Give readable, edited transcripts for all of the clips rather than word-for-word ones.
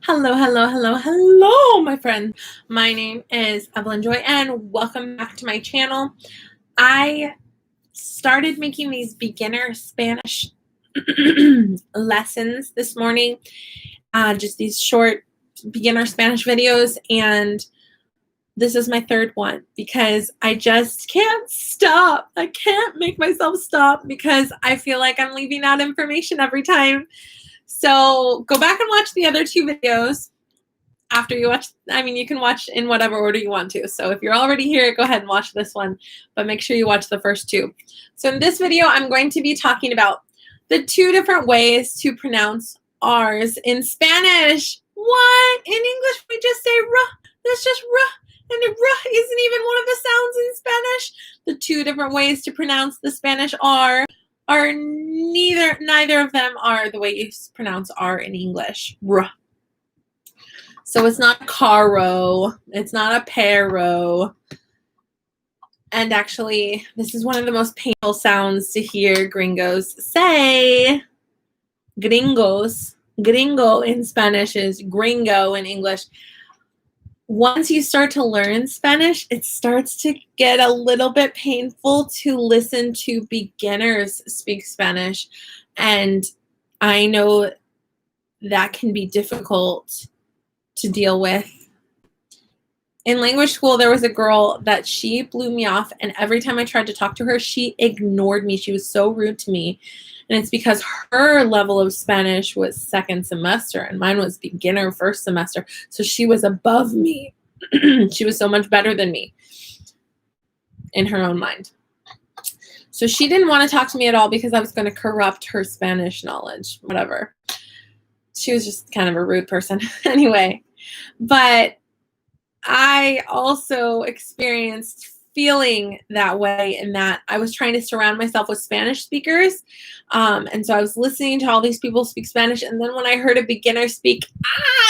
Hello, hello, hello, hello, my friend. My name is Evelyn Joy, and welcome back to my channel. I started making these beginner Spanish lessons this morning, just these short beginner Spanish videos, and this is my third one because I just can't stop. I can't make myself stop because I feel like I'm leaving out information every time. So go back and watch the other two videos after you watch. I mean, you can watch in whatever order you want to. So if you're already here, go ahead and watch this one, but make sure you watch the first two. So in this video, I'm going to be talking about the two different ways to pronounce R's in Spanish. What? In English, we just say R. That's just R. And R isn't even one of the sounds in Spanish. The two different ways to pronounce the Spanish R are neither of them are the way you pronounce R in English. R. So it's not caro, it's not a pero. And actually, this is one of the most painful sounds to hear gringos say. Gringos. Gringo in Spanish is gringo in English. Once you start to learn Spanish, it starts to get a little bit painful to listen to beginners speak Spanish. And I know that can be difficult to deal with. In language school, there was a girl that she blew me off, and every time I tried to talk to her, she ignored me. She was so rude to me. And it's because her level of Spanish was second semester and mine was beginner first semester. So she was above me. She was so much better than me in her own mind. So she didn't want to talk to me at all because I was going to corrupt her Spanish knowledge, whatever. She was just kind of a rude person anyway. But I also experienced feeling that way in that I was trying to surround myself with Spanish speakers. And so I was listening to all these people speak Spanish. And then when I heard a beginner speak,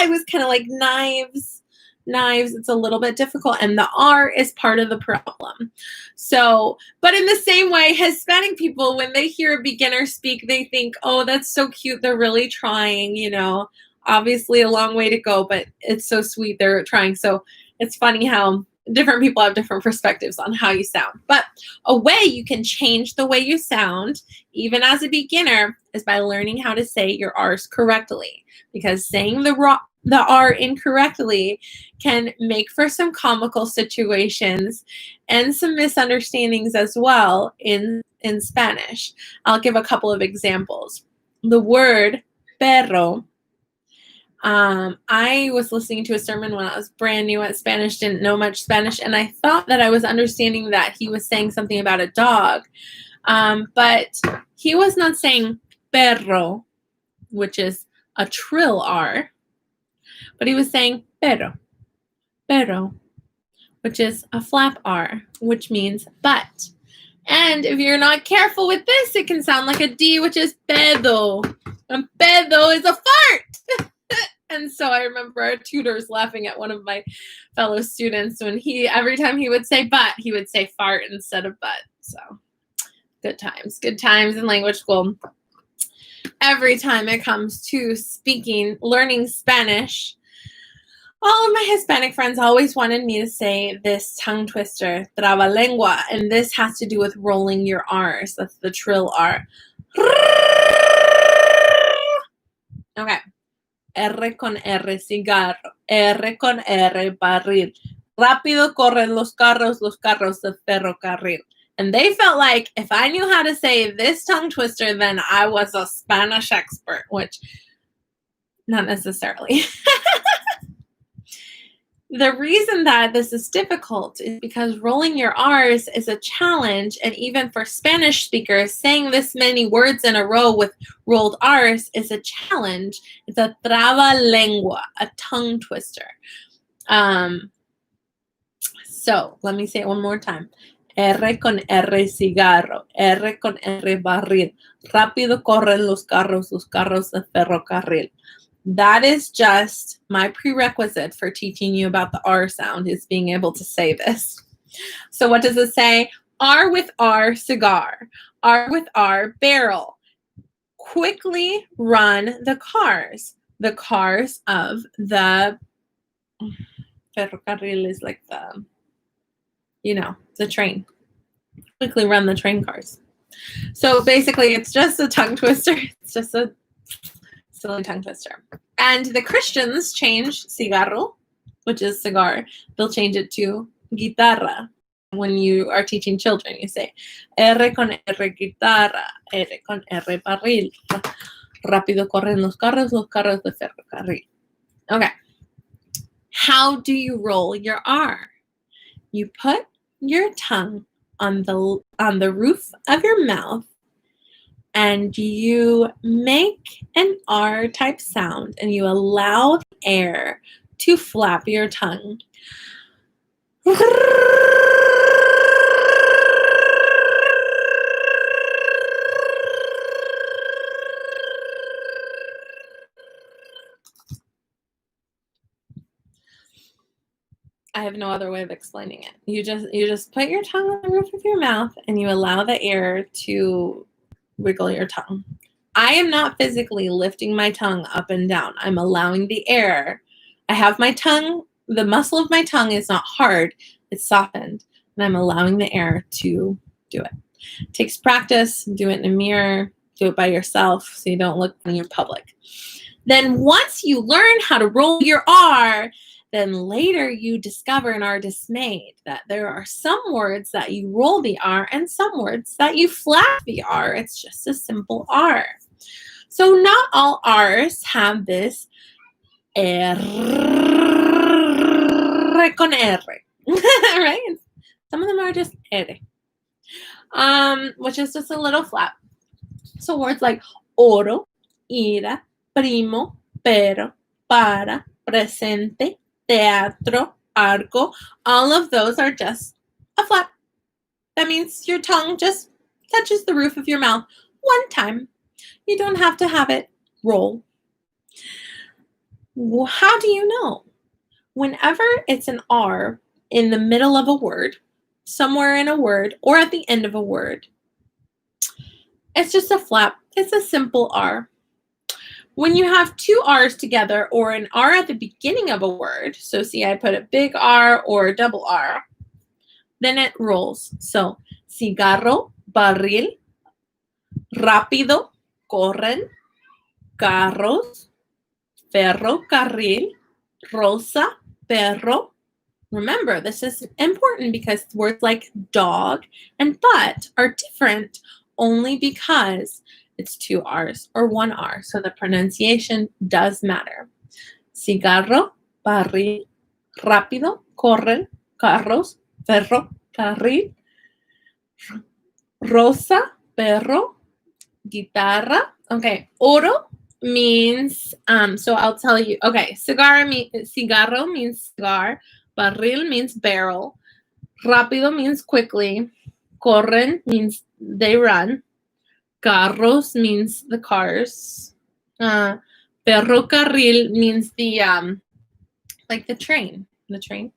it was kind of like knives. It's a little bit difficult. And the R is part of the problem. So, but in the same way, Hispanic people, when they hear a beginner speak, they think, oh, that's so cute. They're really trying, you know, obviously a long way to go, but it's so sweet. They're trying. So it's funny how different people have different perspectives on how you sound. But a way you can change the way you sound, even as a beginner, is by learning how to say your R's correctly. Because saying the R incorrectly can make for some comical situations and some misunderstandings as well in Spanish. I'll give a couple of examples. The word perro. I was listening to a sermon when I was brand new at Spanish, didn't know much Spanish, and I thought that I was understanding that he was saying something about a dog. But he was not saying perro, which is a trill R, but he was saying pero, which is a flap R, which means but. And if you're not careful with this, it can sound like a D, which is pedo. And pedo is a fart. And so I remember our tutors laughing at one of my fellow students when every time he would say but, he would say fart instead of but. So good times in language school. Every time it comes to learning Spanish, all of my Hispanic friends always wanted me to say this tongue twister, trabalengua, and this has to do with rolling your R's. That's the trill R. Okay. R con R, cigarro. R con R, barril. Rápido corren los carros de ferrocarril. And they felt like if I knew how to say this tongue twister, then I was a Spanish expert, which not necessarily. The reason that this is difficult is because rolling your R's is a challenge, and even for Spanish speakers, saying this many words in a row with rolled R's is a challenge. It's a trabalengua, a tongue twister. So let me say it one more time. R con R, cigarro. R con R, barril. Rápido corren los carros de ferrocarril. That is just my prerequisite for teaching you about the R sound, is being able to say this. So what does it say? R with R, cigar. R with R, barrel. Quickly run the cars. the cars of the ferrocarril is like the, you know, the train. Quickly run the train cars. So basically, it's just a tongue twister. It's just a silly tongue twister. And the Christians change cigarro, which is cigar. They'll change it to guitarra. When you are teaching children, you say R con R guitarra, R con R barril. Rápido corren los carros de ferrocarril. Okay. How do you roll your R? You put your tongue on the roof of your mouth and you make an R type sound and you allow the air to flap your tongue. I have no other way of explaining it. You just put your tongue on the roof of your mouth and you allow the air to wiggle your tongue. I am not physically lifting my tongue up and down. I'm allowing the air. I have my tongue, the muscle of my tongue is not hard, it's softened, and I'm allowing the air to do it. It takes practice. Do it in a mirror. Do it by yourself so you don't look when you're public. Then once you learn how to roll your R, then later you discover and are dismayed that there are some words that you roll the R and some words that you flap the R. It's just a simple R. So not all R's have this R con R, right? Some of them are just R, which is just a little flap. So words like oro, ira, primo, pero, para, presente, teatro, arco, all of those are just a flap. That means your tongue just touches the roof of your mouth one time. You don't have to have it roll. Well, how do you know? Whenever it's an R in the middle of a word, somewhere in a word, or at the end of a word, it's just a flap. It's a simple R. When you have two R's together or an R at the beginning of a word, so see I put a big R or a double R, then it rolls. So cigarro, barril, rápido, corren, carros, ferrocarril, rosa, perro. Remember, this is important because words like dog and but are different only because it's two R's or one R. So the pronunciation does matter. Cigarro, barril, rápido, corren, carros, ferro, carril, rosa, perro, guitarra. Okay, oro means, so I'll tell you. Okay, cigarro means cigar, barril means barrel, rápido means quickly, corren means they run, carros means the cars. Ferrocarril means the like the train. The train.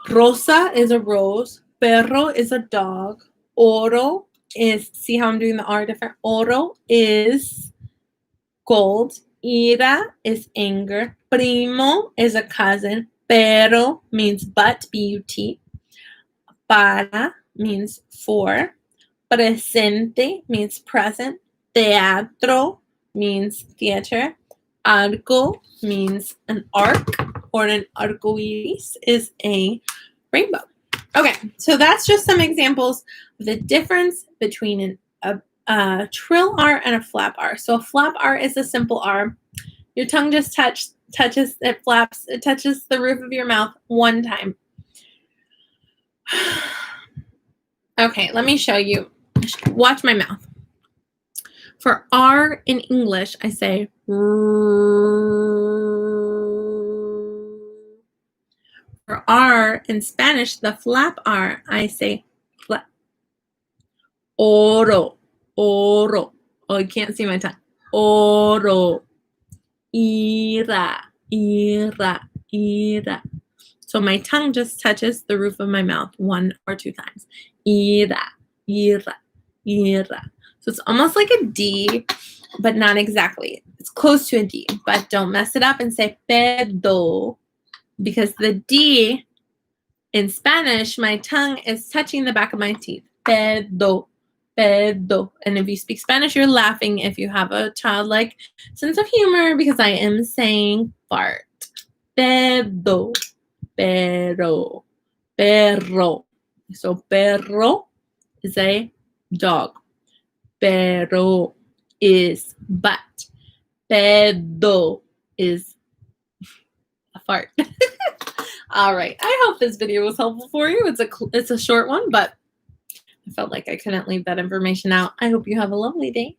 Rosa is a rose. Perro is a dog. Oro is, see how I'm doing the R different? Oro is gold. Ira is anger. Primo is a cousin. Pero means but, B-U-T. Para means for. Presente means present. Teatro means theater. Arco means an arc, or an arcoiris is a rainbow. Okay, so that's just some examples of the difference between a trill R and a flap R. So a flap R is a simple R. Your tongue just touches, it flaps, it touches the roof of your mouth one time. Okay, let me show you. Watch my mouth. For R in English, I say for R in Spanish, the flap R, I say flap. Oro, oro. Oh, you can't see my tongue. Oro. Ira, ira, ira. So my tongue just touches the roof of my mouth one or two times. Ira, ira, ira. So it's almost like a D, but not exactly. It's close to a D, but don't mess it up and say pedo, because the D in Spanish, my tongue is touching the back of my teeth. Pedo, pedo. And if you speak Spanish, you're laughing if you have a childlike sense of humor, because I am saying fart. Pedo, pero, perro. So perro is a dog. Pero is but. Pedo is a fart. All right. I hope this video was helpful for you. It's a short one, but I felt like I couldn't leave that information out. I hope you have a lovely day.